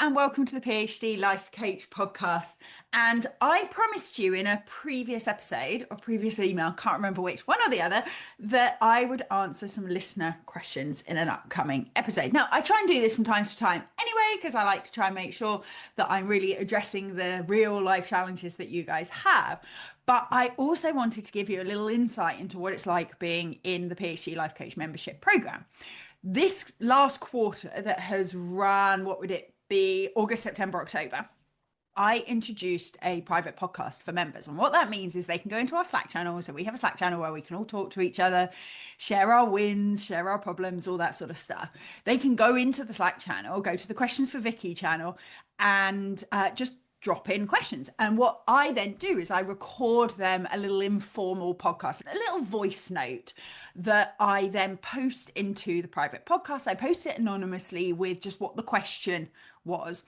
and welcome to the PhD Life Coach podcast. And I promised you in a previous episode or previous email, can't remember which, one or the other, that I would answer some listener questions in an upcoming episode. Now, I try and do this from time to time anyway, because I like to try and make sure that I'm really addressing the real life challenges that you guys have. But I also wanted to give you a little insight into what it's like being in the PhD Life Coach membership program. This last quarter that has run, what would it be, August, September, October, I introduced a private podcast for members. And what that means is they can go into our Slack channel. So we have a Slack channel where we can all talk to each other, share our wins, share our problems, all that sort of stuff. They can go into the Slack channel, go to the Questions for Vicky channel, and just drop in questions. And what I then do is I record them a little informal podcast, a little voice note that I then post into the private podcast. I post it anonymously with just what the question was.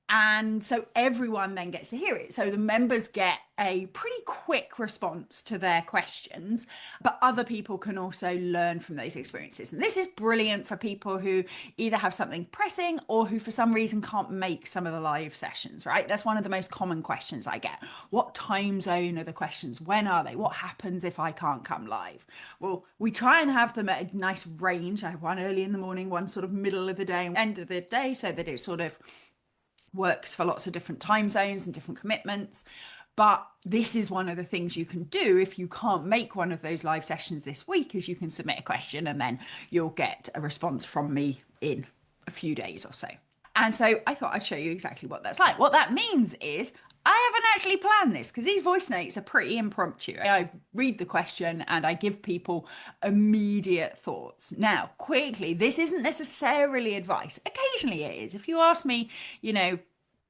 And so everyone then gets to hear it. So the members get a pretty quick response to their questions, but other people can also learn from those experiences. And this is brilliant for people who either have something pressing or who for some reason can't make some of the live sessions, right? That's one of the most common questions I get. What time zone are the questions? When are they? What happens if I can't come live? Well, we try and have them at a nice range. I have one early in the morning, one sort of middle of the day, end of the day, so that it sort of works for lots of different time zones and different commitments. But this is one of the things you can do if you can't make one of those live sessions this week, is you can submit a question and then you'll get a response from me in a few days or so. And so I thought I'd show you exactly what that's like. What that means is I haven't actually planned this because these voice notes are pretty impromptu. I read the question and I give people immediate thoughts. Now, quickly, this isn't necessarily advice. Occasionally it is. If you ask me,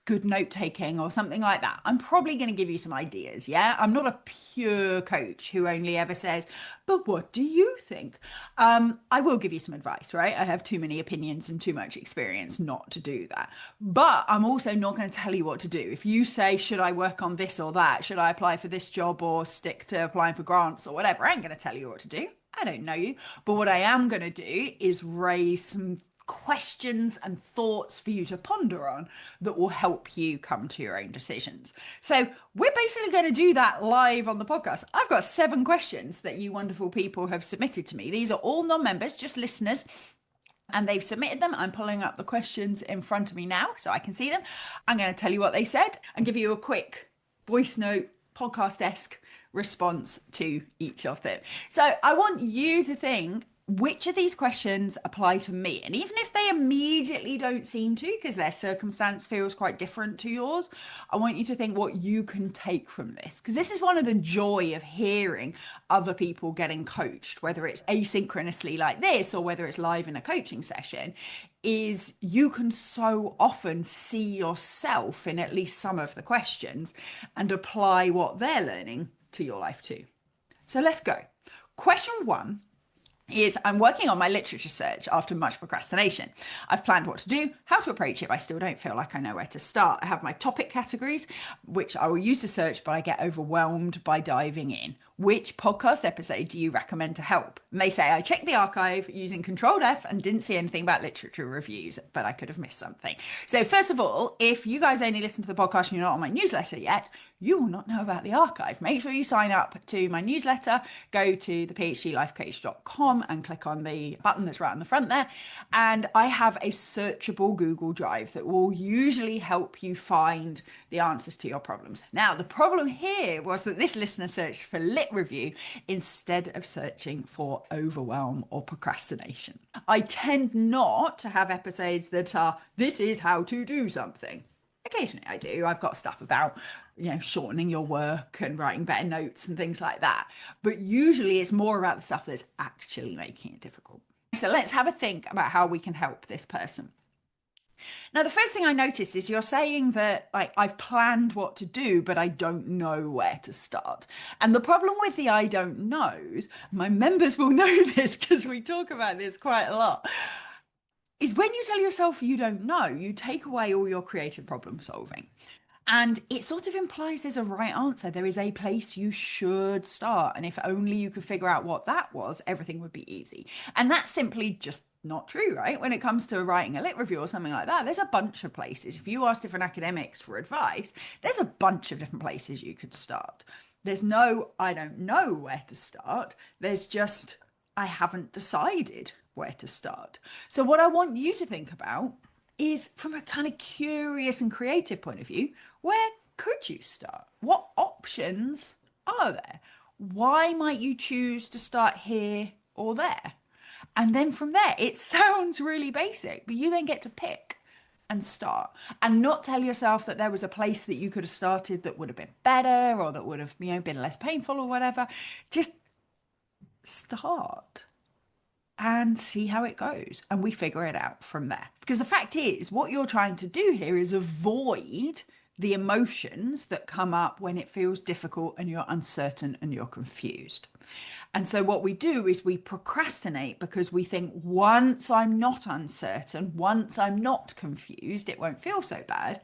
good note taking or something like that, I'm probably going to give you some ideas. Yeah, I'm not a pure coach who only ever says, but what do you think? I will give you some advice, right? I have too many opinions and too much experience not to do that. But I'm also not going to tell you what to do. If you say, should I work on this or that? Should I apply for this job or stick to applying for grants or whatever? I ain't going to tell you what to do. I don't know you. But what I am going to do is raise some questions and thoughts for you to ponder on that will help you come to your own decisions. So we're basically going to do that live on the podcast. I've got 7 questions that you wonderful people have submitted to me. These are all non-members, just listeners. And they've submitted them. I'm pulling up the questions in front of me now so I can see them. I'm going to tell you what they said and give you a quick voice note, podcast-esque response to each of them. So I want you to think, which of these questions apply to me? And even if they immediately don't seem to, because their circumstance feels quite different to yours, I want you to think what you can take from this. Because this is one of the joy of hearing other people getting coached, whether it's asynchronously like this or whether it's live in a coaching session, is you can so often see yourself in at least some of the questions and apply what they're learning to your life too. So let's go. Question 1 is, I'm working on my literature search after much procrastination. I've planned what to do, how to approach it, but I still don't feel like I know where to start. I have my topic categories, which I will use to search, but I get overwhelmed by diving in. Which podcast episode do you recommend to help? And they say, I checked the archive using Control F and didn't see anything about literature reviews, but I could have missed something. So first of all, if you guys only listen to the podcast and you're not on my newsletter yet, you will not know about the archive. Make sure you sign up to my newsletter. Go to thephdlifecoach.com and click on the button that's right on the front there. And I have a searchable Google Drive that will usually help you find the answers to your problems. Now, the problem here was that this listener searched for lit review instead of searching for overwhelm or procrastination. I tend not to have episodes that are, this is how to do something. Occasionally I do. I've got stuff about, shortening your work and writing better notes and things like that. But usually it's more about the stuff that's actually making it difficult. So let's have a think about how we can help this person. Now, the first thing I noticed is you're saying that I've planned what to do, but I don't know where to start. And the problem with the I don't knows, my members will know this because we talk about this quite a lot, is when you tell yourself you don't know, you take away all your creative problem solving. And it sort of implies there's a right answer. There is a place you should start. And if only you could figure out what that was, everything would be easy. And that's simply just not true, right? When it comes to writing a lit review or something like that, there's a bunch of places. If you ask different academics for advice, there's a bunch of different places you could start. There's no, I don't know where to start. There's just, I haven't decided where to start. So, what I want you to think about is from a kind of curious and creative point of view, where could you start? What options are there? Why might you choose to start here or there? And then from there, it sounds really basic, but you then get to pick and start and not tell yourself that there was a place that you could have started that would have been better or that would have, been less painful or whatever. Just start and see how it goes. And we figure it out from there. Because the fact is, what you're trying to do here is avoid the emotions that come up when it feels difficult and you're uncertain and you're confused. And so what we do is we procrastinate because we think once I'm not uncertain, once I'm not confused, it won't feel so bad.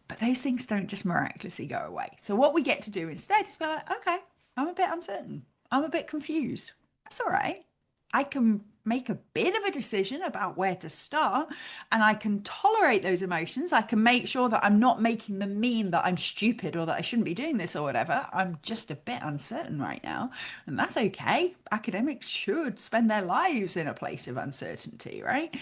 But those things don't just miraculously go away. So what we get to do instead is be like, okay, I'm a bit uncertain. I'm a bit confused. That's all right. I can make a bit of a decision about where to start and I can tolerate those emotions. I can make sure that I'm not making them mean that I'm stupid or that I shouldn't be doing this or whatever. I'm just a bit uncertain right now. And that's okay. Academics should spend their lives in a place of uncertainty, right?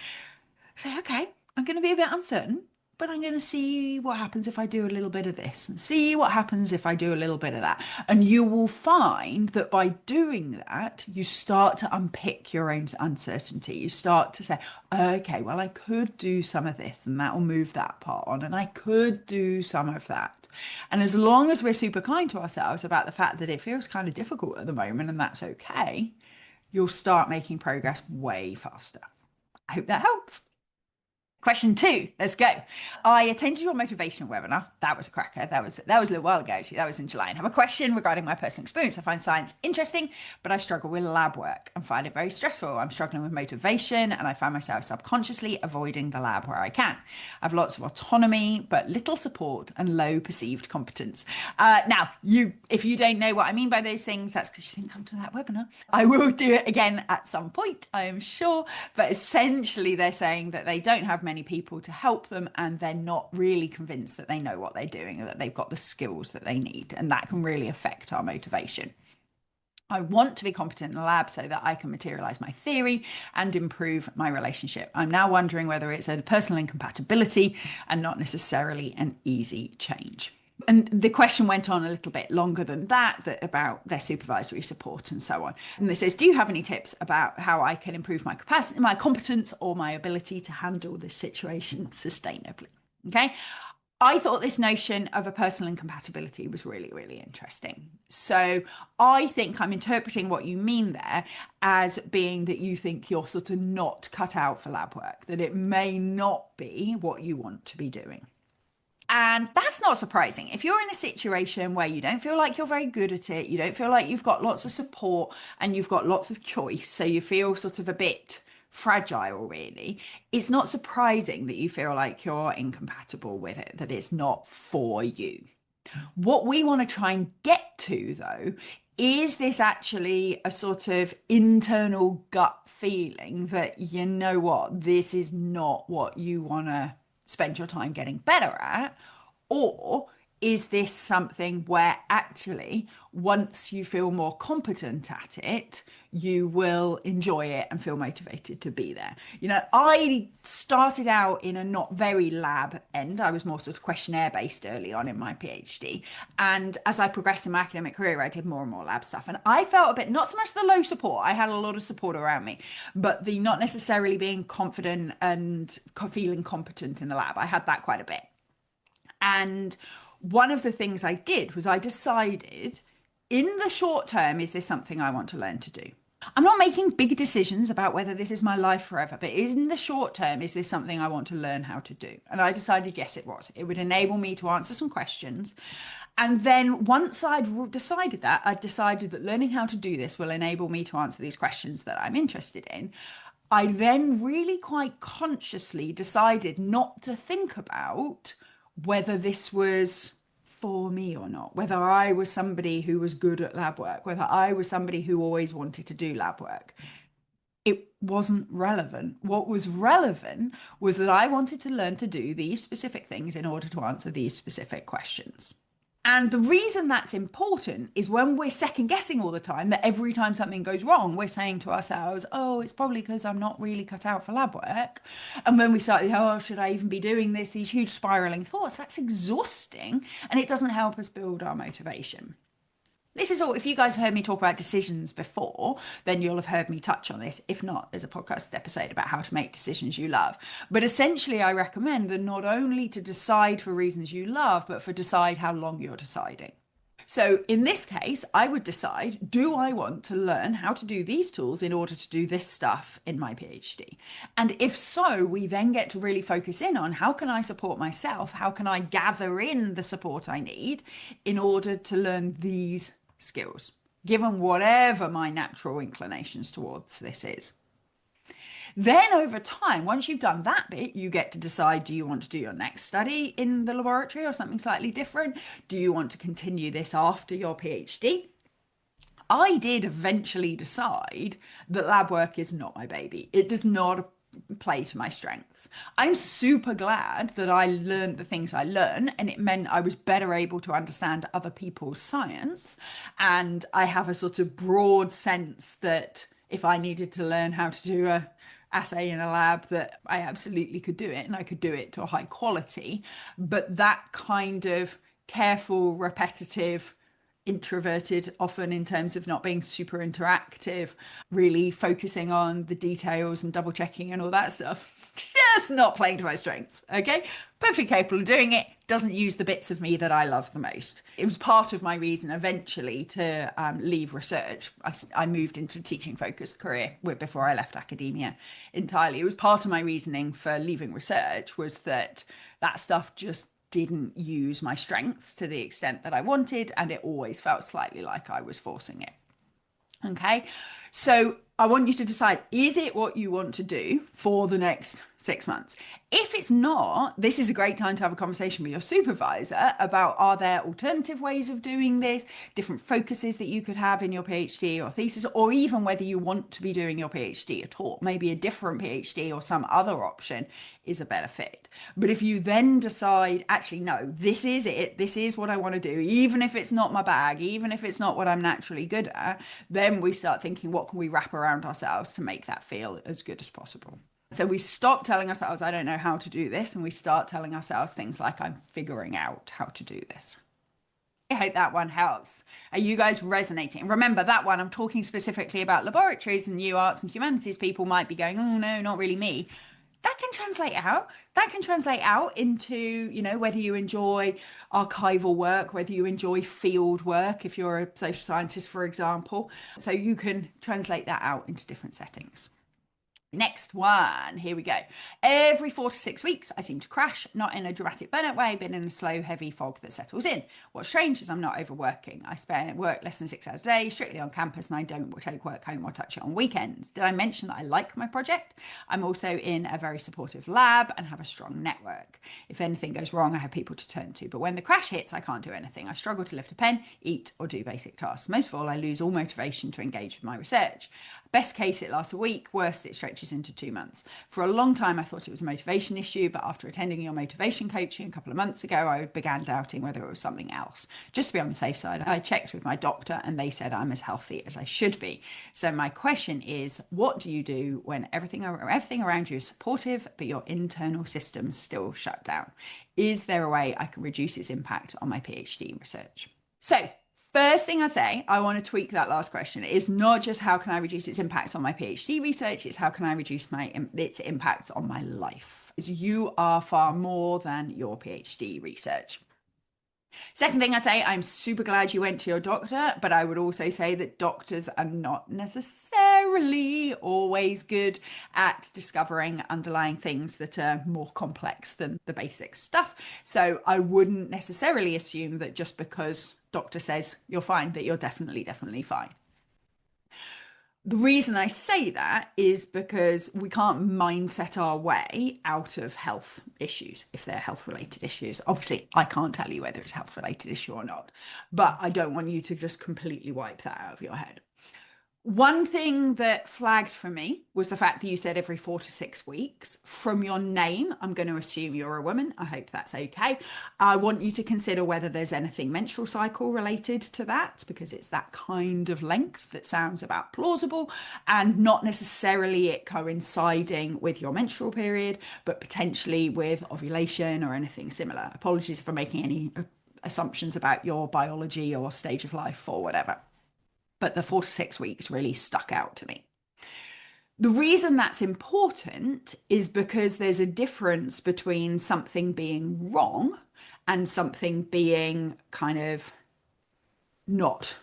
So, okay, I'm going to be a bit uncertain, but I'm going to see what happens if I do a little bit of this and see what happens if I do a little bit of that. And you will find that by doing that, you start to unpick your own uncertainty. You start to say, okay, well, I could do some of this and that will move that part on, and I could do some of that. And as long as we're super kind to ourselves about the fact that it feels kind of difficult at the moment and that's okay, you'll start making progress way faster. I hope that helps. Question 2, let's go. I attended your motivational webinar. That was a cracker. That was a little while ago, actually. That was in July. And I have a question regarding my personal experience. I find science interesting, but I struggle with lab work and find it very stressful. I'm struggling with motivation and I find myself subconsciously avoiding the lab where I can. I have lots of autonomy, but little support and low perceived competence. Now, if you don't know what I mean by those things, that's because you didn't come to that webinar. I will do it again at some point, I am sure. But essentially, they're saying that they don't have many people to help them and they're not really convinced that they know what they're doing and that they've got the skills that they need, and that can really affect our motivation. I want to be competent in the lab so that I can materialize my theory and improve my relationship. I'm now wondering whether it's a personal incompatibility and not necessarily an easy change. And the question went on a little bit longer than that about their supervisory support and so on. And it says, do you have any tips about how I can improve my capacity, my competence, or my ability to handle this situation sustainably? Okay. I thought this notion of a personal incompatibility was really, really interesting. So I think I'm interpreting what you mean there as being that you think you're sort of not cut out for lab work, that it may not be what you want to be doing. And that's not surprising. If you're in a situation where you don't feel like you're very good at it, you don't feel like you've got lots of support and you've got lots of choice, so you feel sort of a bit fragile, really, it's not surprising that you feel like you're incompatible with it, that it's not for you. What we want to try and get to, though, is this actually a sort of internal gut feeling that, you know what, this is not what you want to spend your time getting better at? Or is this something where actually once you feel more competent at it, you will enjoy it and feel motivated to be there? I started out in a not very lab end. I was more sort of questionnaire based early on in my PhD. And as I progressed in my academic career, I did more and more lab stuff. And I felt a bit, not so much the low support, I had a lot of support around me, but the not necessarily being confident and feeling competent in the lab. I had that quite a bit. And one of the things I did was I decided, in the short term, is this something I want to learn to do? I'm not making big decisions about whether this is my life forever, but in the short term, is this something I want to learn how to do? And I decided, yes, it was. It would enable me to answer some questions. And then once I'd decided that, I decided that learning how to do this will enable me to answer these questions that I'm interested in. I then really quite consciously decided not to think about whether this was for me or not, whether I was somebody who was good at lab work, whether I was somebody who always wanted to do lab work. It wasn't relevant. What was relevant was that I wanted to learn to do these specific things in order to answer these specific questions. And the reason that's important is when we're second guessing all the time, that every time something goes wrong, we're saying to ourselves, oh, it's probably because I'm not really cut out for lab work. And when we start, oh, should I even be doing this? These huge spiraling thoughts, that's exhausting. And it doesn't help us build our motivation. This is all, if you guys have heard me talk about decisions before, then you'll have heard me touch on this. If not, there's a podcast episode about how to make decisions you love. But essentially, I recommend that not only to decide for reasons you love, but for decide how long you're deciding. So in this case, I would decide, do I want to learn how to do these tools in order to do this stuff in my PhD? And if so, we then get to really focus in on how can I support myself? How can I gather in the support I need in order to learn these skills, given whatever my natural inclinations towards this is. Then over time, once you've done that bit, you get to decide, do you want to do your next study in the laboratory or something slightly different? Do you want to continue this after your PhD? I did eventually decide that lab work is not my baby. It does not play to my strengths. I'm super glad that I learned the things I learned, and it meant I was better able to understand other people's science. And I have a sort of broad sense that if I needed to learn how to do a assay in a lab, that I absolutely could do it, and I could do it to a high quality. But that kind of careful, repetitive, introverted, often in terms of not being super interactive, really focusing on the details and double checking and all that stuff, just not playing to my strengths. Okay, perfectly capable of doing it, doesn't use the bits of me that I love the most. It was part of my reason eventually to leave research. I moved into a teaching focused career before I left academia entirely. It was part of my reasoning for leaving research was that stuff just didn't use my strengths to the extent that I wanted, and it always felt slightly like I was forcing it. Okay, so I want you to decide, is it what you want to do for the next 6 months? If it's not, this is a great time to have a conversation with your supervisor about, are there alternative ways of doing this, different focuses that you could have in your PhD or thesis, or even whether you want to be doing your PhD at all. Maybe a different PhD or some other option is a better fit. But if you then decide, actually, no, this is it, this is what I want to do, even if it's not my bag, even if it's not what I'm naturally good at, then we start thinking, what can we wrap around ourselves to make that feel as good as possible? So we stop telling ourselves, I don't know how to do this, and we start telling ourselves things like, I'm figuring out how to do this. I hope that one helps. Are you guys resonating? Remember that one, I'm talking specifically about laboratories, and you arts and humanities people might be going, oh no, not really me. That can translate out. That can translate out into, you know, whether you enjoy archival work, whether you enjoy field work, if you're a social scientist, for example. So you can translate that out into different settings. Next one, here we go. Every 4 to 6 weeks, I seem to crash, not in a dramatic burnout way, but in a slow, heavy fog that settles in. What's strange is I'm not overworking. I work less than 6 hours a day, strictly on campus, and I don't take work home or touch it on weekends. Did I mention that I like my project? I'm also in a very supportive lab and have a strong network. If anything goes wrong, I have people to turn to. But when the crash hits, I can't do anything. I struggle to lift a pen, eat, or do basic tasks. Most of all, I lose all motivation to engage with my research. Best case, it lasts a week. Worst, it stretches into 2 months. For a long time, I thought it was a motivation issue, but after attending your motivation coaching a couple of months ago, I began doubting whether it was something else. Just to be on the safe side, I checked with my doctor and they said I'm as healthy as I should be. So my question is, what do you do when everything around you is supportive, but your internal systems still shut down? Is there a way I can reduce its impact on my PhD research? So first thing I say, I want to tweak that last question. It's not just how can I reduce its impact on my PhD research, it's how can I reduce its impacts on my life. You are far more than your PhD research. Second thing I'd say, I'm super glad you went to your doctor, but I would also say that doctors are not necessarily always good at discovering underlying things that are more complex than the basic stuff. So I wouldn't necessarily assume that just because doctor says you're fine, that you're definitely fine. The reason I say that is because we can't mindset our way out of health issues if they're health related issues. Obviously, I can't tell you whether it's a health related issue or not, but I don't want you to just completely wipe that out of your head. One thing that flagged for me was the fact that you said every 4 to 6 weeks. From your name, I'm going to assume you're a woman. I hope that's okay. I want you to consider whether there's anything menstrual cycle related to that, because it's that kind of length that sounds about plausible, and not necessarily it coinciding with your menstrual period, but potentially with ovulation or anything similar. Apologies for making any assumptions about your biology or stage of life or whatever. But the 4 to 6 weeks really stuck out to me. The reason that's important is because there's a difference between something being wrong and something being kind of not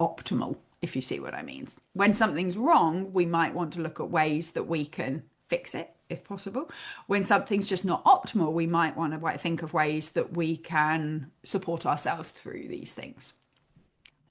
optimal, if you see what I mean. When something's wrong, we might want to look at ways that we can fix it, if possible. When something's just not optimal, we might want to think of ways that we can support ourselves through these things.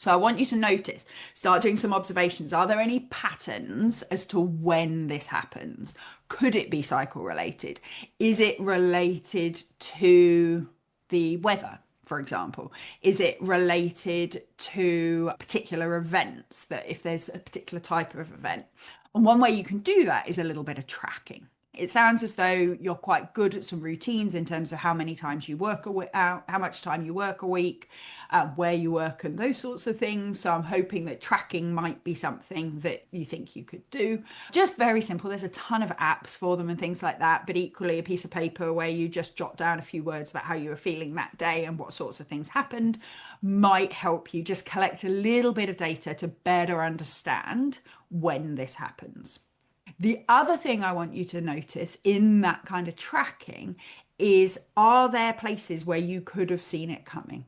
So I want you to notice, start doing some observations. Are there any patterns as to when this happens? Could it be cycle related? Is it related to the weather, for example? Is it related to particular events, that if there's a particular type of event? And one way you can do that is a little bit of tracking. It sounds as though you're quite good at some routines in terms of how many times you work how much time you work a week, where you work, and those sorts of things. So I'm hoping that tracking might be something that you think you could do. Just very simple. There's a ton of apps for them and things like that, but equally a piece of paper where you just jot down a few words about how you were feeling that day and what sorts of things happened might help you just collect a little bit of data to better understand when this happens. The other thing I want you to notice in that kind of tracking is, are there places where you could have seen it coming?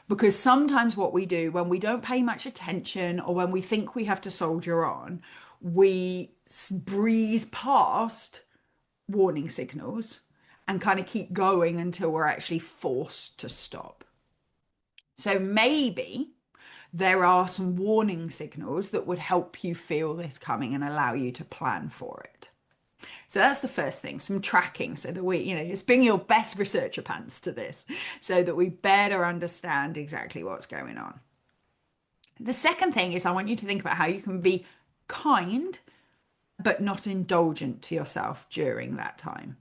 Because sometimes what we do when we don't pay much attention, or when we think we have to soldier on, we breeze past warning signals and kind of keep going until we're actually forced to stop. So maybe there are some warning signals that would help you feel this coming and allow you to plan for it. So that's the first thing, some tracking, so that we, just bring your best researcher pants to this so that we better understand exactly what's going on. The second thing is, I want you to think about how you can be kind but not indulgent to yourself during that time.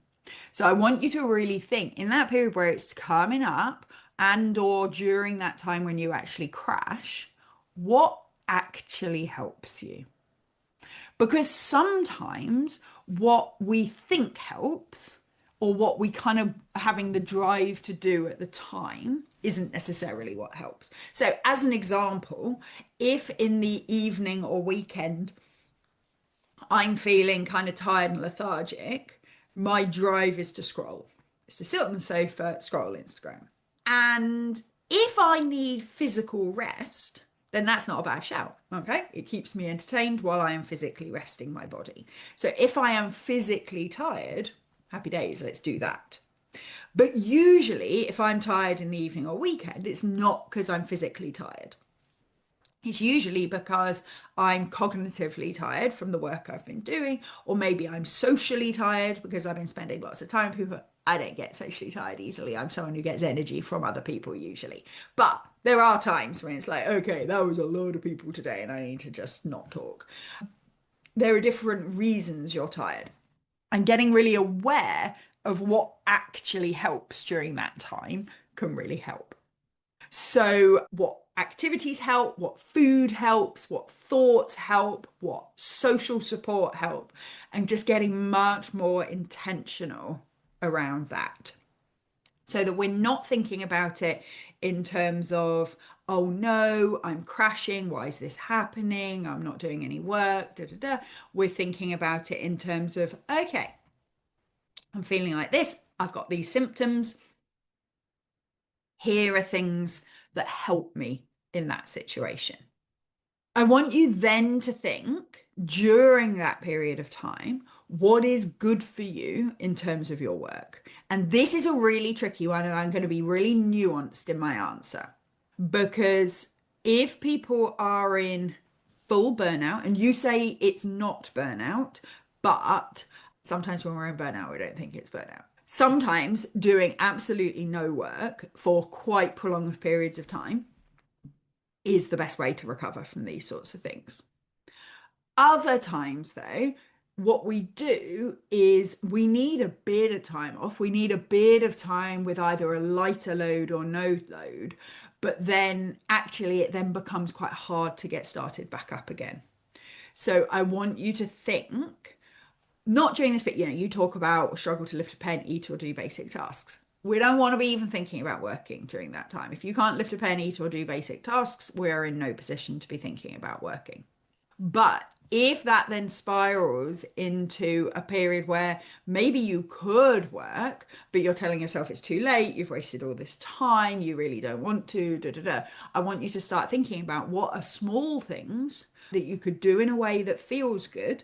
So I want you to really think in that period where it's coming up, and or during that time when you actually crash, what actually helps you? Because sometimes what we think helps, or what we kind of having the drive to do at the time, isn't necessarily what helps. So as an example, if in the evening or weekend I'm feeling kind of tired and lethargic, my drive is to scroll. It's to sit on the sofa, scroll Instagram. And if I need physical rest, then that's not a bad shout, okay? It keeps me entertained while I am physically resting my body. So if I am physically tired, happy days, let's do that. But usually if I'm tired in the evening or weekend, it's not because I'm physically tired. It's usually because I'm cognitively tired from the work I've been doing, or maybe I'm socially tired because I've been spending lots of time with people. I don't get socially tired easily. I'm someone who gets energy from other people usually. But there are times when it's like, okay, that was a load of people today and I need to just not talk. There are different reasons you're tired. And getting really aware of what actually helps during that time can really help. So what activities help, what food helps, what thoughts help, what social support help, and just getting much more intentional around that, so that we're not thinking about it in terms of, oh no, I'm crashing, why is this happening, I'm not doing any work, da da da. We're thinking about it in terms of, okay, I'm feeling like this, I've got these symptoms, here are things that help me in that situation. I want you then to think during that period of time, what is good for you in terms of your work? And this is a really tricky one, and I'm going to be really nuanced in my answer, because if people are in full burnout, and you say it's not burnout, but sometimes when we're in burnout, we don't think it's burnout. Sometimes doing absolutely no work for quite prolonged periods of time is the best way to recover from these sorts of things. Other times, though, what we do is we need a bit of time off. We need a bit of time with either a lighter load or no load, but then actually it then becomes quite hard to get started back up again. So I want you to think, not during this bit, you talk about struggle to lift a pen, eat, or do basic tasks. We don't want to be even thinking about working during that time. If you can't lift a pen, eat, or do basic tasks, we're in no position to be thinking about working. But if that then spirals into a period where maybe you could work, but you're telling yourself it's too late, you've wasted all this time, you really don't want to, I want you to start thinking about what are small things that you could do in a way that feels good,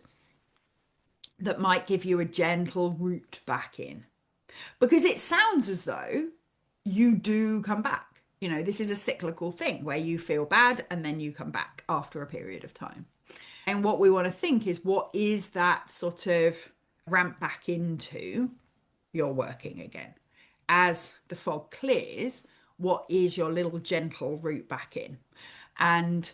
that might give you a gentle route back in. Because it sounds as though you do come back. This is a cyclical thing where you feel bad and then you come back after a period of time. And what we want to think is, what is that sort of ramp back into your working again? As the fog clears, what is your little gentle route back in? And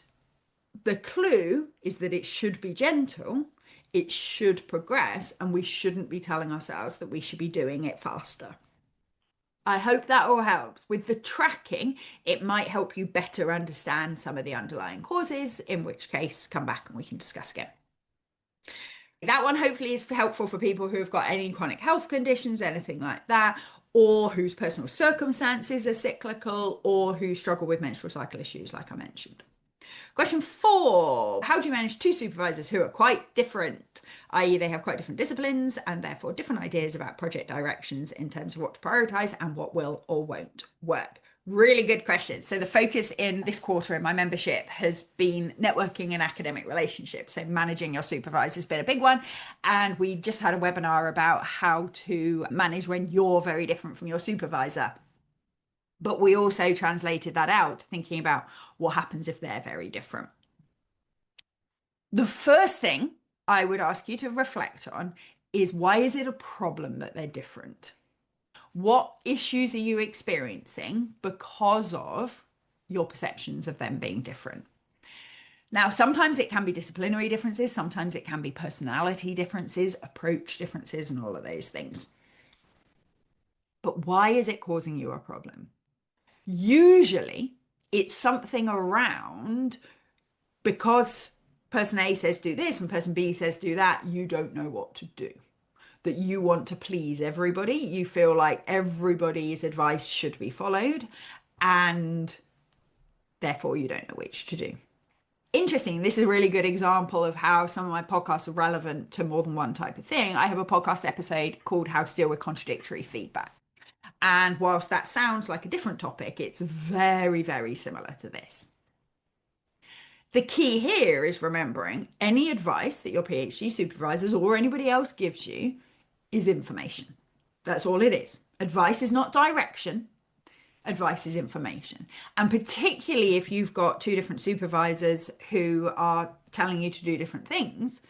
the clue is that it should be gentle, it should progress, and we shouldn't be telling ourselves that we should be doing it faster. I hope that all helps. With the tracking, it might help you better understand some of the underlying causes, in which case, come back and we can discuss again. That one hopefully is helpful for people who have got any chronic health conditions, anything like that, or whose personal circumstances are cyclical, or who struggle with menstrual cycle issues, like I mentioned. Question 4, how do you manage two supervisors who are quite different, i.e. they have quite different disciplines and therefore different ideas about project directions in terms of what to prioritize and what will or won't work? Really good question. So the focus in this quarter in my membership has been networking and academic relationships. So managing your supervisor has been a big one. And we just had a webinar about how to manage when you're very different from your supervisor. But we also translated that out, thinking about what happens if they're very different. The first thing I would ask you to reflect on is, why is it a problem that they're different? What issues are you experiencing because of your perceptions of them being different? Now, sometimes it can be disciplinary differences, sometimes it can be personality differences, approach differences, and all of those things. But why is it causing you a problem? Usually it's something around, because person A says do this and person B says do that, you don't know what to do. That you want to please everybody. You feel like everybody's advice should be followed, and therefore you don't know which to do. Interesting. This is a really good example of how some of my podcasts are relevant to more than one type of thing. I have a podcast episode called How to Deal with Contradictory Feedback. And whilst that sounds like a different topic, it's very, very similar to this. The key here is remembering any advice that your PhD supervisors or anybody else gives you is information. That's all it is. Advice is not direction. Advice is information. And particularly if you've got two different supervisors who are telling you to do different things,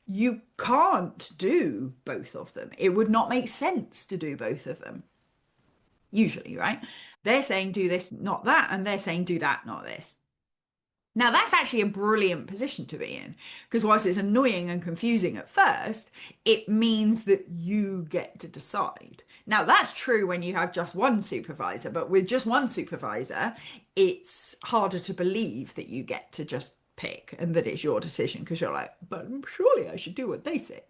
you can't do both of them. It would not make sense to do both of them. Usually, right? They're saying do this, not that, and they're saying do that, not this. Now, that's actually a brilliant position to be in, because whilst it's annoying and confusing at first, it means that you get to decide. Now, that's true when you have just one supervisor, but with just one supervisor, it's harder to believe that you get to just pick and that it's your decision, because you're like, but surely I should do what they say.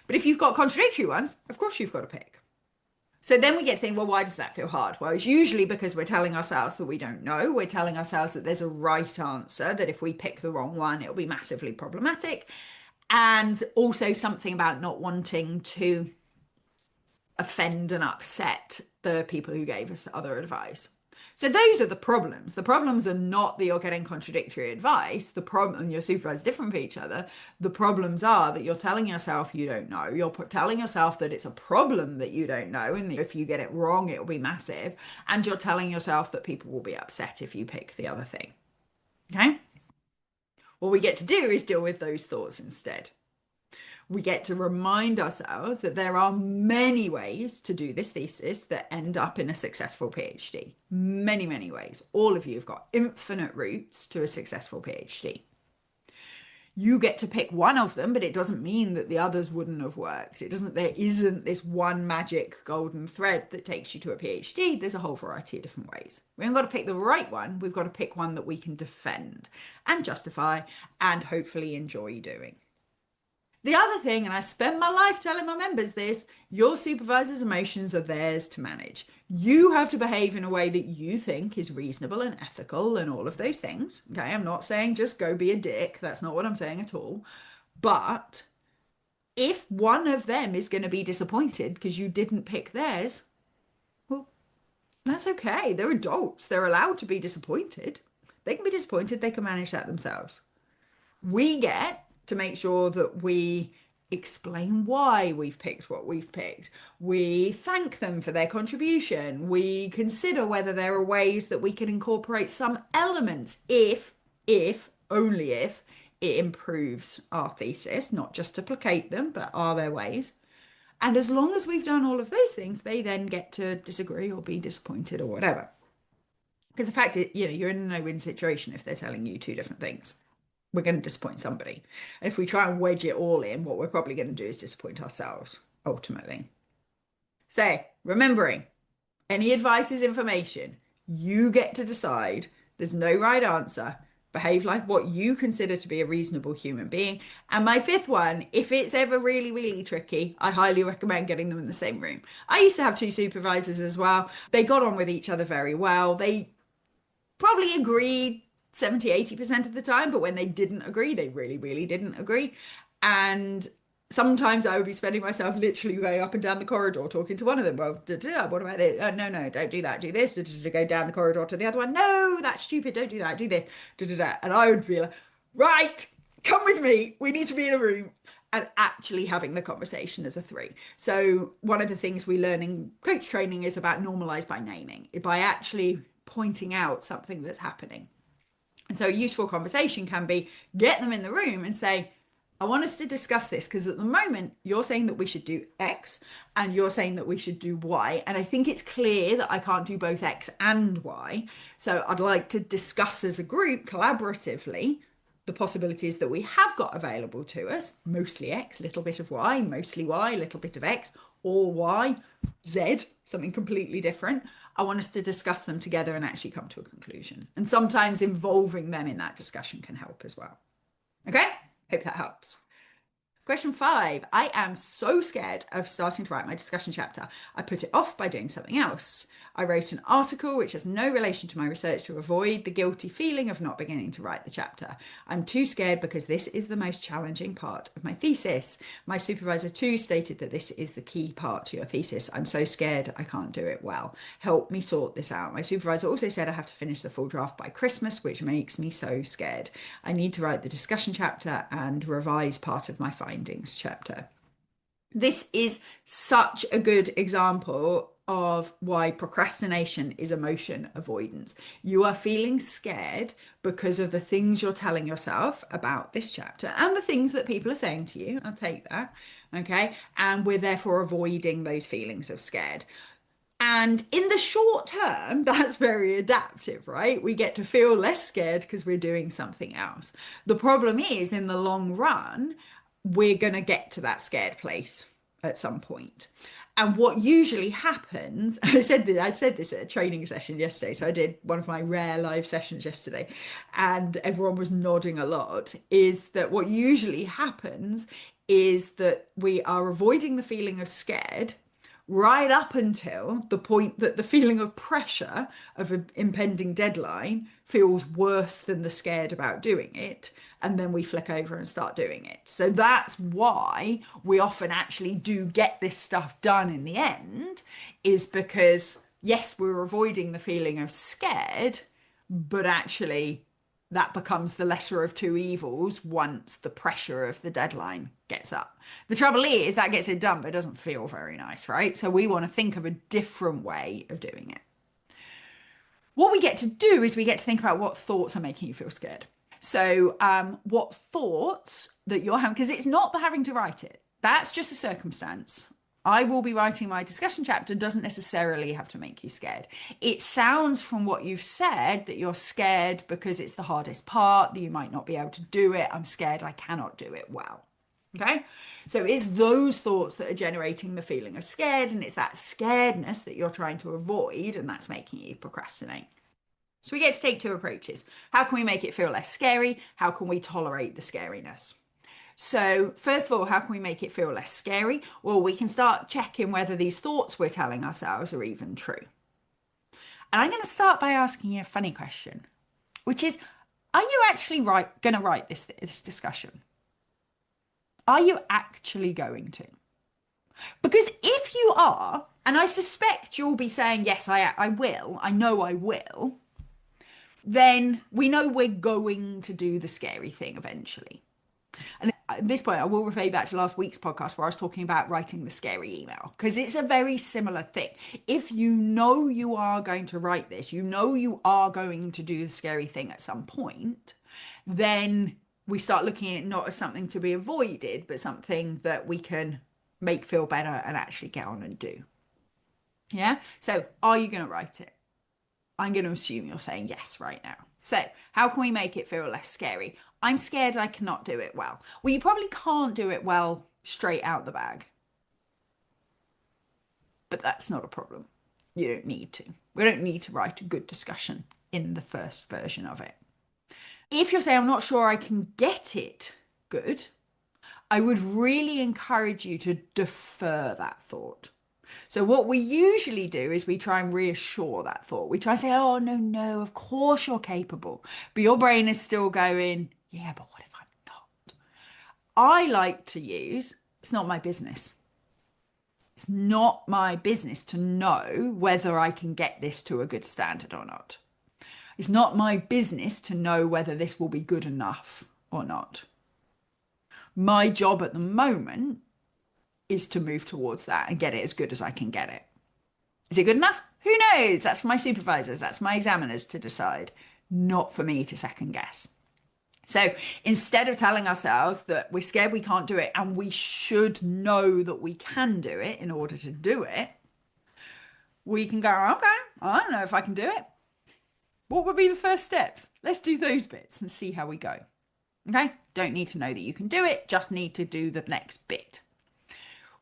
But if you've got contradictory ones, of course you've got to pick. So then we get to think, well, why does that feel hard? Well, it's usually because we're telling ourselves that we don't know. We're telling ourselves that there's a right answer, that if we pick the wrong one, it'll be massively problematic. And also something about not wanting to offend and upset the people who gave us other advice. So those are the problems. The problems are not that you're getting contradictory advice. The problem, and your supervisor is different for each other. The problems are that you're telling yourself you don't know. You're telling yourself that it's a problem that you don't know, and if you get it wrong, it'll be massive. And you're telling yourself that people will be upset if you pick the other thing. Okay? What we get to do is deal with those thoughts instead. We get to remind ourselves that there are many ways to do this thesis that end up in a successful PhD. Many, many ways. All of you have got infinite routes to a successful PhD. You get to pick one of them, but it doesn't mean that the others wouldn't have worked. There isn't this one magic golden thread that takes you to a PhD. There's a whole variety of different ways. We haven't got to pick the right one. We've got to pick one that we can defend and justify and hopefully enjoy doing. The other thing, and I spend my life telling my members this, your supervisor's emotions are theirs to manage. You have to behave in a way that you think is reasonable and ethical and all of those things. Okay, I'm not saying just go be a dick. That's not what I'm saying at all. But if one of them is going to be disappointed because you didn't pick theirs, well, that's okay. They're adults. They're allowed to be disappointed. They can be disappointed. They can manage that themselves. We get to make sure that we explain why we've picked what we've picked. We thank them for their contribution. We consider whether there are ways that we can incorporate some elements if, only if, it improves our thesis, not just to placate them, but are there ways? And as long as we've done all of those things, they then get to disagree or be disappointed or whatever. Because the fact is, you're in a no-win situation if they're telling you two different things. We're going to disappoint somebody. And if we try and wedge it all in, what we're probably going to do is disappoint ourselves, ultimately. So, remembering, any advice is information. You get to decide. There's no right answer. Behave like what you consider to be a reasonable human being. And my fifth one, if it's ever really, really tricky, I highly recommend getting them in the same room. I used to have two supervisors as well. They got on with each other very well. They probably agreed 70-80% of the time, but when they didn't agree, they really, really didn't agree. And sometimes I would be spending myself literally going up and down the corridor talking to one of them. Well, what about this? No, don't do that. Do this. Go down the corridor to the other one. No, that's stupid. Don't do that. Do this. And I would be like, right, come with me. We need to be in a room. And actually having the conversation as a three. So one of the things we learn in coach training is about normalize by naming, by actually pointing out something that's happening. And so a useful conversation can be get them in the room and say, I want us to discuss this because at the moment you're saying that we should do X and you're saying that we should do Y. And I think it's clear that I can't do both X and Y. So I'd like to discuss as a group collaboratively the possibilities that we have got available to us, mostly X, little bit of Y, mostly Y, little bit of X, or Y, Z, something completely different. I want us to discuss them together and actually come to a conclusion. And sometimes involving them in that discussion can help as well. Okay? Hope that helps. Question 5. I am so scared of starting to write my discussion chapter. I put it off by doing something else. I wrote an article which has no relation to my research to avoid the guilty feeling of not beginning to write the chapter. I'm too scared because this is the most challenging part of my thesis. My supervisor too stated that this is the key part to your thesis. I'm so scared I can't do it well. Help me sort this out. My supervisor also said I have to finish the full draft by Christmas, which makes me so scared. I need to write the discussion chapter and revise part of my findings chapter. This is such a good example of why procrastination is emotion avoidance. You are feeling scared because of the things you're telling yourself about this chapter and the things that people are saying to you. I'll take that. Okay. And we're therefore avoiding those feelings of scared. And in the short term, that's very adaptive, right? We get to feel less scared because we're doing something else. The problem is in the long run, we're going to get to that scared place at some point. And what usually happens, I said this at a training session yesterday. So I did one of my rare live sessions yesterday and everyone was nodding a lot, is that what usually happens is that we are avoiding the feeling of scared right up until the point that the feeling of pressure of an impending deadline feels worse than the scared about doing it. And then we flick over and start doing it. So that's why we often actually do get this stuff done in the end, is because, yes, we're avoiding the feeling of scared, but actually that becomes the lesser of two evils once the pressure of the deadline gets up. The trouble is that gets it done, but it doesn't feel very nice, right? So we want to think of a different way of doing it. What we get to do is we get to think about what thoughts are making you feel scared. So, what thoughts that you're having, because it's not the having to write it, that's just a circumstance. I will be writing my discussion chapter doesn't necessarily have to make you scared. It sounds from what you've said that you're scared because it's the hardest part, that you might not be able to do it. I'm scared I cannot do it well. Okay, so it's those thoughts that are generating the feeling of scared, and it's that scaredness that you're trying to avoid, and that's making you procrastinate. So we get to take two approaches. How can we make it feel less scary? How can we tolerate the scariness? So first of all, how can we make it feel less scary? Well, we can start checking whether these thoughts we're telling ourselves are even true. And I'm going to start by asking you a funny question, which is, are you actually going to write this discussion? Are you actually going to? Because if you are, and I suspect you'll be saying, yes, I will, I know I will, then we know we're going to do the scary thing eventually. And at this point, I will refer you back to last week's podcast where I was talking about writing the scary email, because it's a very similar thing. If you know you are going to write this, you know you are going to do the scary thing at some point, then we start looking at it not as something to be avoided, but something that we can make feel better and actually get on and do. Yeah? So are you going to write it? I'm going to assume you're saying yes right now. So how can we make it feel less scary? I'm scared I cannot do it well. Well, you probably can't do it well straight out the bag. But that's not a problem. You don't need to. We don't need to write a good discussion in the first version of it. If you're saying, I'm not sure I can get it good, I would really encourage you to defer that thought. So what we usually do is we try and reassure that thought. We try and say, oh, no, of course you're capable. But your brain is still going, yeah, but what if I'm not? I like to use, it's not my business. It's not my business to know whether I can get this to a good standard or not. It's not my business to know whether this will be good enough or not. My job at the moment is to move towards that and get it as good as I can get it. Is it good enough? Who knows? That's for my supervisors. That's my examiners to decide, not for me to second guess. So instead of telling ourselves that we're scared we can't do it and we should know that we can do it in order to do it, we can go, okay, I don't know if I can do it. What would be the first steps? Let's do those bits and see how we go. Okay? Don't need to know that you can do it, just need to do the next bit.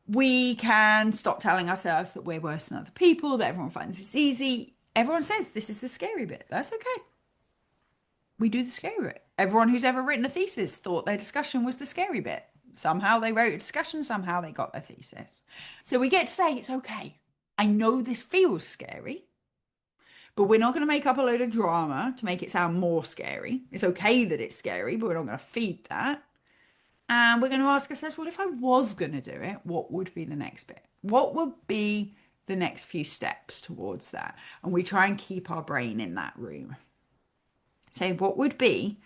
We can stop telling ourselves that we're worse than other people, that everyone finds this easy. Everyone says this is the scary bit. That's okay. We do the scary bit. Everyone who's ever written a thesis thought their discussion was the scary bit. Somehow they wrote a discussion, somehow they got their thesis. So we get to say, it's okay. I know this feels scary, but we're not going to make up a load of drama to make it sound more scary. It's okay that it's scary, but we're not going to feed that. And we're going to ask ourselves, well, if I was going to do it, what would be the next bit? What would be the next few steps towards that? And we try and keep our brain in that room. So what would be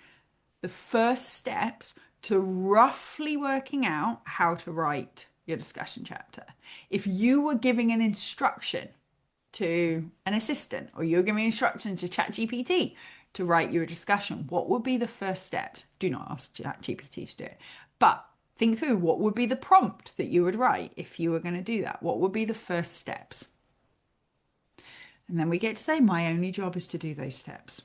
the first steps to roughly working out how to write your discussion chapter? If you were giving an instruction to an assistant, or you're giving instruction to ChatGPT to write your discussion, what would be the first steps? Do not ask ChatGPT to do it. But think through what would be the prompt that you would write if you were going to do that. What would be the first steps? And then we get to say, my only job is to do those steps.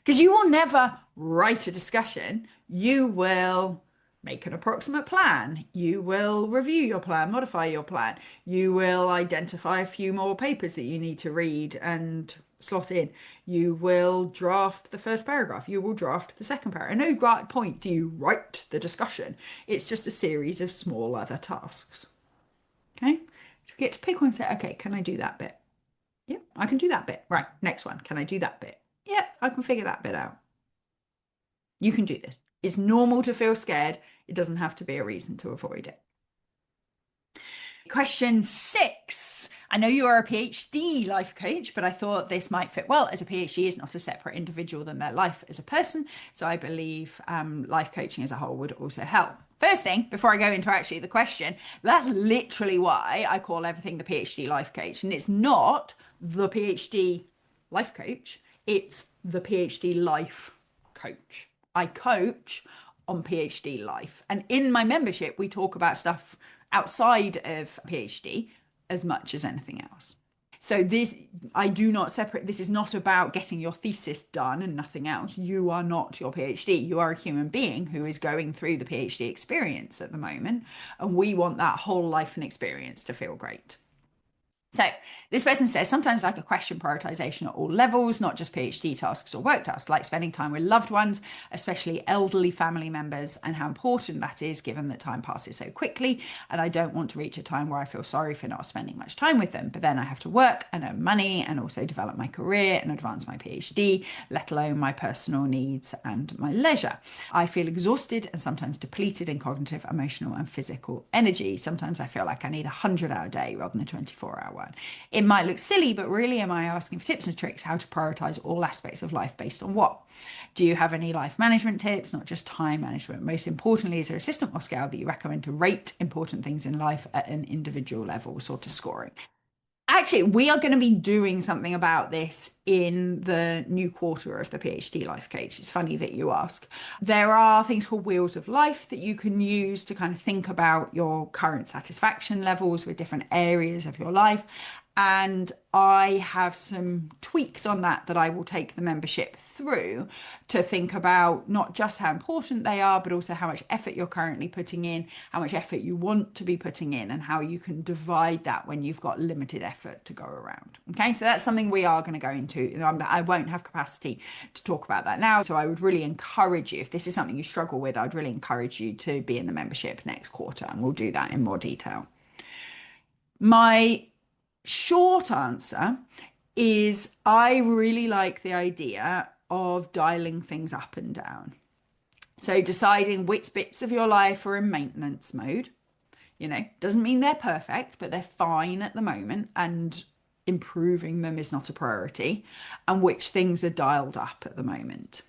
Because you will never write a discussion. You will make an approximate plan. You will review your plan, modify your plan. You will identify a few more papers that you need to read and slot in. You will draft the first paragraph. You will draft the second paragraph. At no point do you write the discussion. It's just a series of small other tasks. Okay? So we get to pick one and say, okay, can I do that bit? Yeah, I can do that bit. Right, next one. Can I do that bit? Yeah, I can figure that bit out. You can do this. It's normal to feel scared. It doesn't have to be a reason to avoid it. Question 6. I know you are a PhD life coach, but I thought this might fit well, as a PhD is not a separate individual than their life as a person. So I believe life coaching as a whole would also help. First thing, before I go into actually the question, that's literally why I call everything the PhD life coach. And it's not the PhD life coach. It's the PhD life coach. I coach on PhD life. And in my membership, we talk about stuff outside of PhD as much as anything else. So this, I do not separate. This is not about getting your thesis done and nothing else. You are not your PhD. You are a human being who is going through the PhD experience at the moment. And we want that whole life and experience to feel great. So this person says, sometimes I could question prioritization at all levels, not just PhD tasks or work tasks, like spending time with loved ones, especially elderly family members, and how important that is given that time passes so quickly. And I don't want to reach a time where I feel sorry for not spending much time with them. But then I have to work and earn money and also develop my career and advance my PhD, let alone my personal needs and my leisure. I feel exhausted and sometimes depleted in cognitive, emotional, and physical energy. Sometimes I feel like I need a 100-hour day rather than a 24-hour one. It might look silly, but really, am I asking for tips and tricks how to prioritize all aspects of life based on what? Do you have any life management tips, not just time management? Most importantly, is there a system or scale that you recommend to rate important things in life at an individual level, sort of scoring? Actually, we are going to be doing something about this in the new quarter of the PhD Life Coach. It's funny that you ask. There are things called wheels of life that you can use to kind of think about your current satisfaction levels with different areas of your life. And I have some tweaks on that I will take the membership through to think about not just how important they are, but also how much effort you're currently putting in, how much effort you want to be putting in, and how you can divide that when you've got limited effort to go around. Okay, so that's something we are going to go into. I won't have capacity to talk about that now. So I would really encourage you, if this is something you struggle with, I'd really encourage you to be in the membership next quarter, and we'll do that in more detail. My short answer is I really like the idea of dialing things up and down. So deciding which bits of your life are in maintenance mode, doesn't mean they're perfect, but they're fine at the moment and improving them is not a priority, and which things are dialed up at the moment.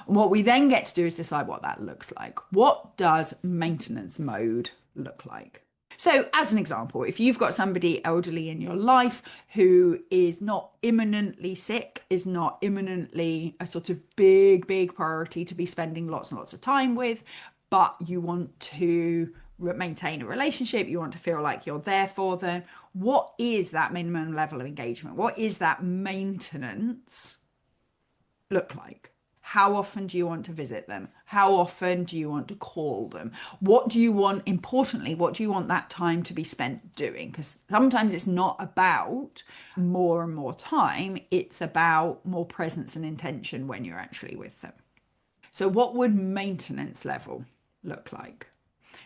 What we then get to do is decide what that looks like. What does maintenance mode look like? So as an example, if you've got somebody elderly in your life who is not imminently sick, is not imminently a sort of big priority to be spending lots and lots of time with, but you want to maintain a relationship, you want to feel like you're there for them, what is that minimum level of engagement? What is that maintenance look like? How often do you want to visit them? How often do you want to call them? What do you want, importantly, what do you want that time to be spent doing? Because sometimes it's not about more and more time, it's about more presence and intention when you're actually with them. So what would maintenance level look like?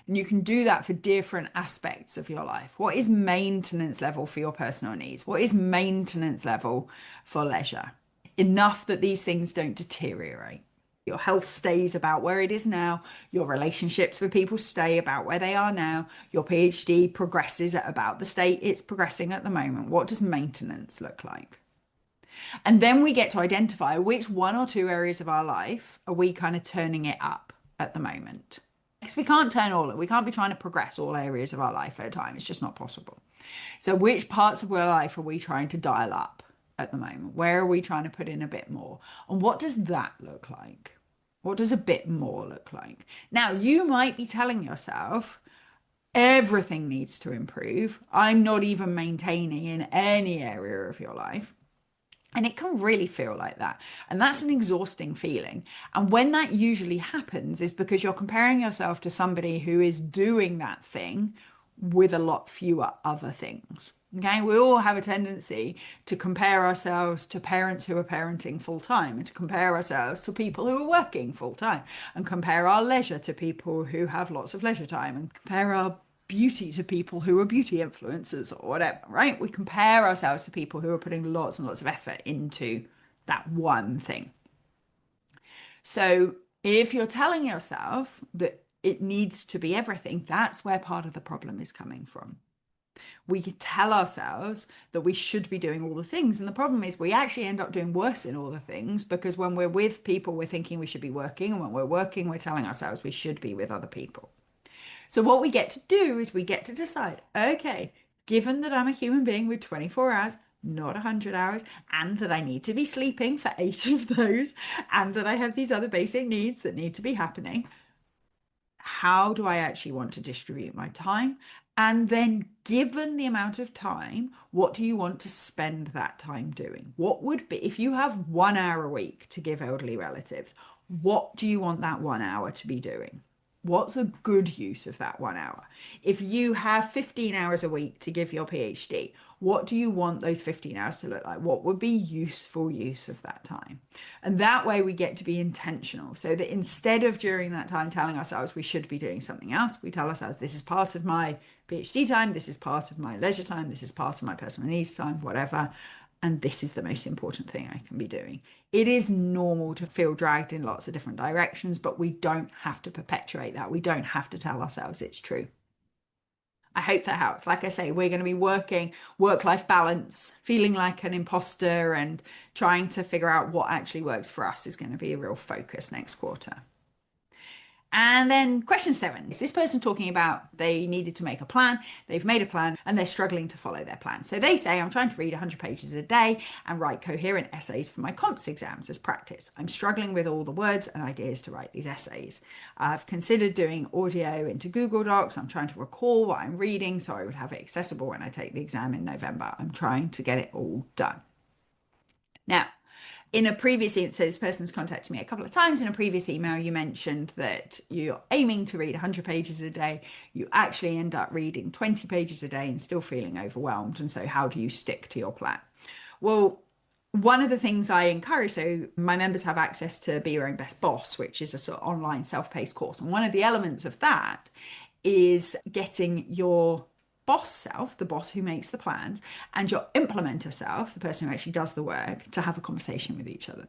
And you can do that for different aspects of your life. What is maintenance level for your personal needs? What is maintenance level for leisure? Enough that these things don't deteriorate. Your health stays about where it is now. Your relationships with people stay about where they are now. Your PhD progresses at about the state it's progressing at the moment. What does maintenance look like? And then we get to identify which one or two areas of our life are we kind of turning it up at the moment. Because we can't be trying to progress all areas of our life at a time. It's just not possible. So which parts of our life are we trying to dial up at the moment? Where are we trying to put in a bit more? And what does that look like? What does a bit more look like? Now, you might be telling yourself, everything needs to improve. I'm not even maintaining in any area of your life. And it can really feel like that. And that's an exhausting feeling. And when that usually happens is because you're comparing yourself to somebody who is doing that thing with a lot fewer other things. Okay, we all have a tendency to compare ourselves to parents who are parenting full time, and to compare ourselves to people who are working full time, and compare our leisure to people who have lots of leisure time, and compare our beauty to people who are beauty influencers or whatever, right? We compare ourselves to people who are putting lots and lots of effort into that one thing. So if you're telling yourself that it needs to be everything, that's where part of the problem is coming from. We tell ourselves that we should be doing all the things. And the problem is we actually end up doing worse in all the things, because when we're with people, we're thinking we should be working. And when we're working, we're telling ourselves we should be with other people. So what we get to do is we get to decide, okay, given that I'm a human being with 24 hours, not 100 hours, and that I need to be sleeping for 8 of those, and that I have these other basic needs that need to be happening. How do I actually want to distribute my time? And then, given the amount of time, what do you want to spend that time doing? What would be, if you have 1 hour a week to give elderly relatives, what do you want that 1 hour to be doing? What's a good use of that 1 hour? If you have 15 hours a week to give your PhD, what do you want those 15 hours to look like? What would be useful use of that time? And that way we get to be intentional, so that instead of during that time telling ourselves we should be doing something else, we tell ourselves this is part of my PhD time, this is part of my leisure time, this is part of my personal needs time, whatever. And this is the most important thing I can be doing. It is normal to feel dragged in lots of different directions, but we don't have to perpetuate that. We don't have to tell ourselves it's true. I hope that helps. Like I say, we're going to be working work-life balance, feeling like an imposter and trying to figure out what actually works for us is going to be a real focus next quarter. And then question 7 is this person talking about they needed to make a plan, they've made a plan and they're struggling to follow their plan. So they say, I'm trying to read 100 pages a day and write coherent essays for my comps exams as practice. I'm struggling with all the words and ideas to write these essays. I've considered doing audio into Google Docs. I'm trying to recall what I'm reading so I would have it accessible when I take the exam in November. I'm trying to get it all done. Now, in a previous, so this person's contacted me a couple of times. In a previous email, you mentioned that you're aiming to read 100 pages a day. You actually end up reading 20 pages a day and still feeling overwhelmed. And so how do you stick to your plan? Well, one of the things I encourage, so my members have access to Be Your Own Best Boss, which is a sort of online self-paced course. And one of the elements of that is getting your boss self, the boss who makes the plans, and your implementer self, the person who actually does the work, to have a conversation with each other.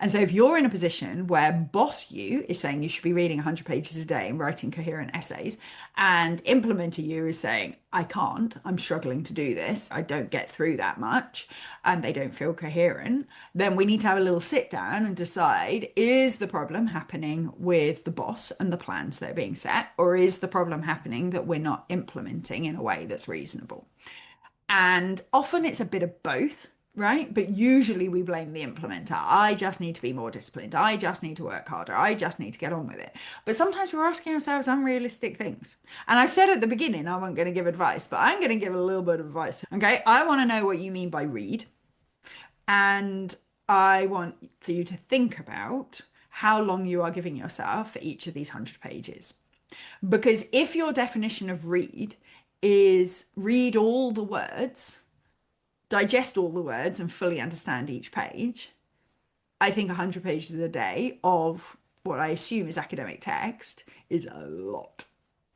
And so if you're in a position where boss you is saying you should be reading 100 pages a day and writing coherent essays, and implementer you is saying, I can't, I'm struggling to do this, I don't get through that much, and they don't feel coherent, then we need to have a little sit down and decide, is the problem happening with the boss and the plans that are being set, or is the problem happening that we're not implementing in a way that's reasonable? And often it's a bit of both, right? But usually we blame the implementer. I just need to be more disciplined. I just need to work harder. I just need to get on with it. But sometimes we're asking ourselves unrealistic things. And I said at the beginning, I wasn't going to give advice, but I'm going to give a little bit of advice. Okay. I want to know what you mean by read. And I want you to think about how long you are giving yourself for each of these 100 pages. Because if your definition of read is read all the words, digest all the words and fully understand each page, I think 100 pages a day of what I assume is academic text is a lot.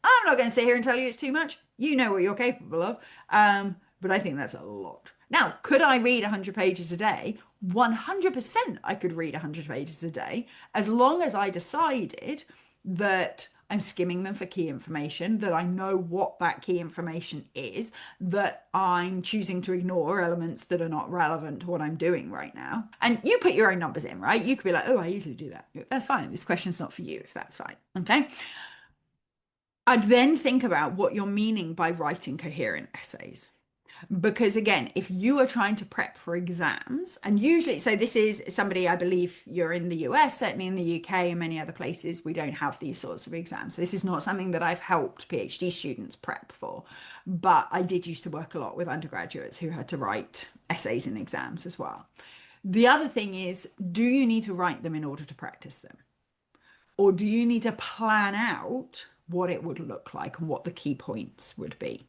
I'm not going to sit here and tell you it's too much. You know what you're capable of. But I think that's a lot. Now, could I read 100 pages a day? 100% I could read 100 pages a day, as long as I decided that I'm skimming them for key information, that I know what that key information is, that I'm choosing to ignore elements that are not relevant to what I'm doing right now. And you put your own numbers in, right? You could be like, oh, I usually do that. That's fine. This question's not for you, if that's fine. Okay. I'd then think about what you're meaning by writing coherent essays. Because again, if you are trying to prep for exams, and usually, so this is somebody, I believe you're in the US, certainly in the UK and many other places, we don't have these sorts of exams. So this is not something that I've helped PhD students prep for, but I did used to work a lot with undergraduates who had to write essays in exams as well. The other thing is, do you need to write them in order to practice them? Or do you need to plan out what it would look like and what the key points would be?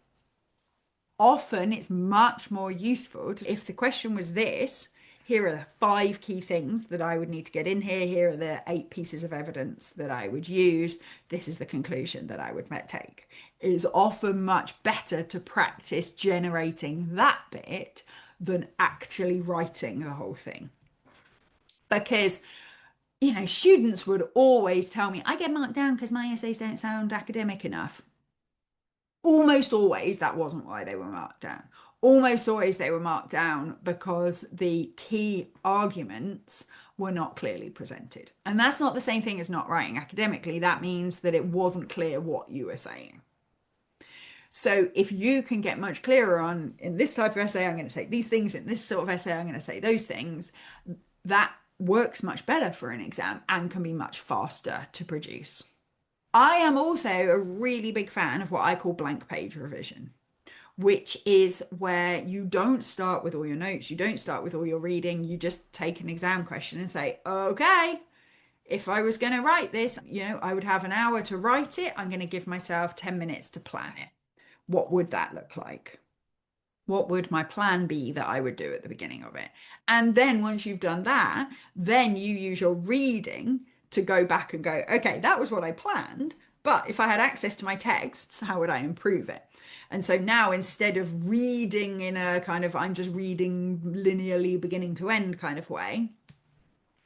Often it's much more useful if the question was this, here are the 5 key things that I would need to get in here. Here are the 8 pieces of evidence that I would use. This is the conclusion that I would take. It is often much better to practice generating that bit than actually writing the whole thing. Because, you know, students would always tell me, I get marked down because my essays don't sound academic enough. Almost always that wasn't why they were marked down. Almost always they were marked down because the key arguments were not clearly presented. And that's not the same thing as not writing academically. That means that it wasn't clear what you were saying. So if you can get much clearer on, in this type of essay, I'm going to say these things, in this sort of essay, I'm going to say those things, that works much better for an exam and can be much faster to produce. I am also a really big fan of what I call blank page revision, which is where you don't start with all your notes, you don't start with all your reading, you just take an exam question and say, okay, if I was going to write this, I would have an hour to write it. I'm going to give myself 10 minutes to plan it. What would that look like? What would my plan be that I would do at the beginning of it? And then once you've done that, then you use your reading to go back and go, okay, that was what I planned, but if I had access to my texts, how would I improve it? And so now, instead of reading in a kind of, I'm just reading linearly beginning to end kind of way,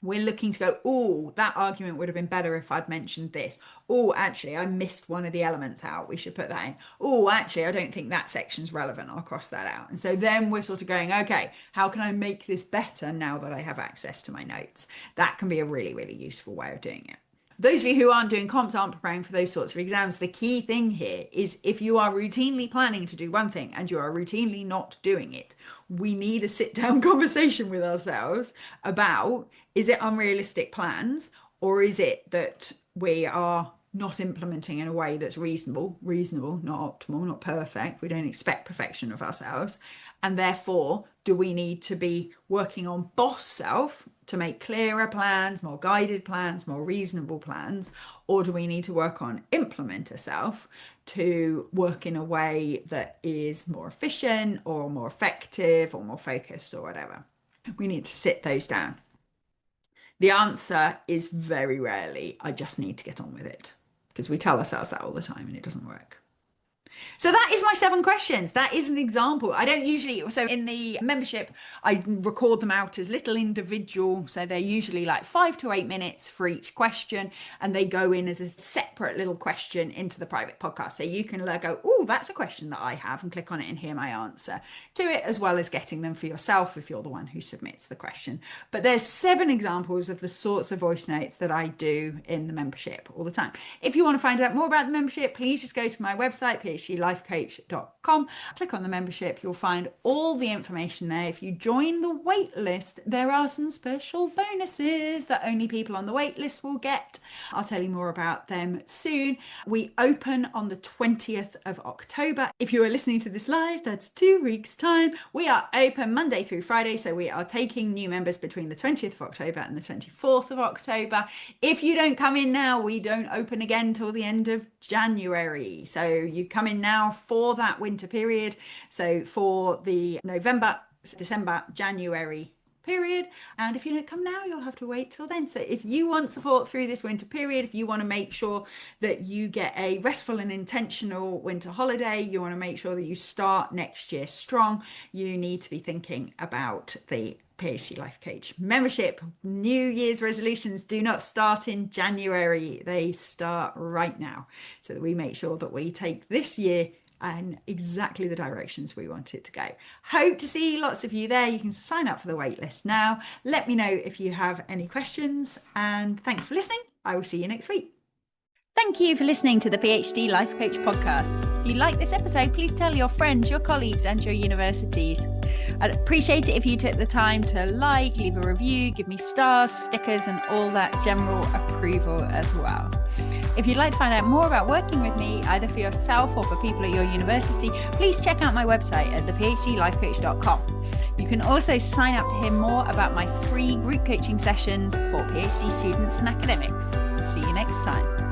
we're looking to go, oh, that argument would have been better if I'd mentioned this. Oh, actually, I missed one of the elements out. We should put that in. Oh, actually, I don't think that section's relevant. I'll cross that out. And so then we're sort of going, okay, how can I make this better now that I have access to my notes? That can be a really, really useful way of doing it. Those of you who aren't doing comps, aren't preparing for those sorts of exams, the key thing here is if you are routinely planning to do one thing and you are routinely not doing it, we need a sit-down conversation with ourselves about, is it unrealistic plans, or is it that we are not implementing in a way that's reasonable, not optimal, not perfect. We don't expect perfection of ourselves. And therefore, do we need to be working on boss self to make clearer plans, more guided plans, more reasonable plans? Or do we need to work on implementer self to work in a way that is more efficient or more effective or more focused or whatever? We need to sit those down. The answer is very rarely, I just need to get on with it, because we tell ourselves that all the time and it doesn't work. So that is my 7 questions. That is an example. I don't usually, so in the membership, I record them out as little individual. So they're usually like 5 to 8 minutes for each question. And they go in as a separate little question into the private podcast. So you can go, oh, that's a question that I have, and click on it and hear my answer to it, as well as getting them for yourself if you're the one who submits the question. But there's 7 examples of the sorts of voice notes that I do in the membership all the time. If you want to find out more about the membership, please just go to my website, phdlifecoach.com. Click on the membership. You'll find all the information there. If you join the wait list, there are some special bonuses that only people on the wait list will get. I'll tell you more about them soon. We open on the 20th of October. If you are listening to this live, that's 2 weeks time. We are open Monday through Friday. So we are taking new members between the 20th of October and the 24th of October. If you don't come in now, we don't open again till the end of January. So you come in now for that winter period. So for the November, December, January period. And if you don't come now, you'll have to wait till then. So if you want support through this winter period, if you want to make sure that you get a restful and intentional winter holiday, you want to make sure that you start next year strong, you need to be thinking about the PhD Life Coach membership. New Year's resolutions do not start in January. They start right now, so that we make sure that we take this year and exactly the directions we want it to go. Hope to see lots of you there. You can sign up for the wait list now. Let me know if you have any questions, and thanks for listening. I will see you next week. Thank you for listening to the PhD Life Coach podcast. If you like this episode, please tell your friends, your colleagues, and your universities. I'd appreciate it if you took the time to leave a review, give me stars, stickers, and all that general approval as well. If you'd like to find out more about working with me, either for yourself or for people at your university, please check out my website at thephdlifecoach.com. You can also sign up to hear more about my free group coaching sessions for PhD students and academics. See you next time.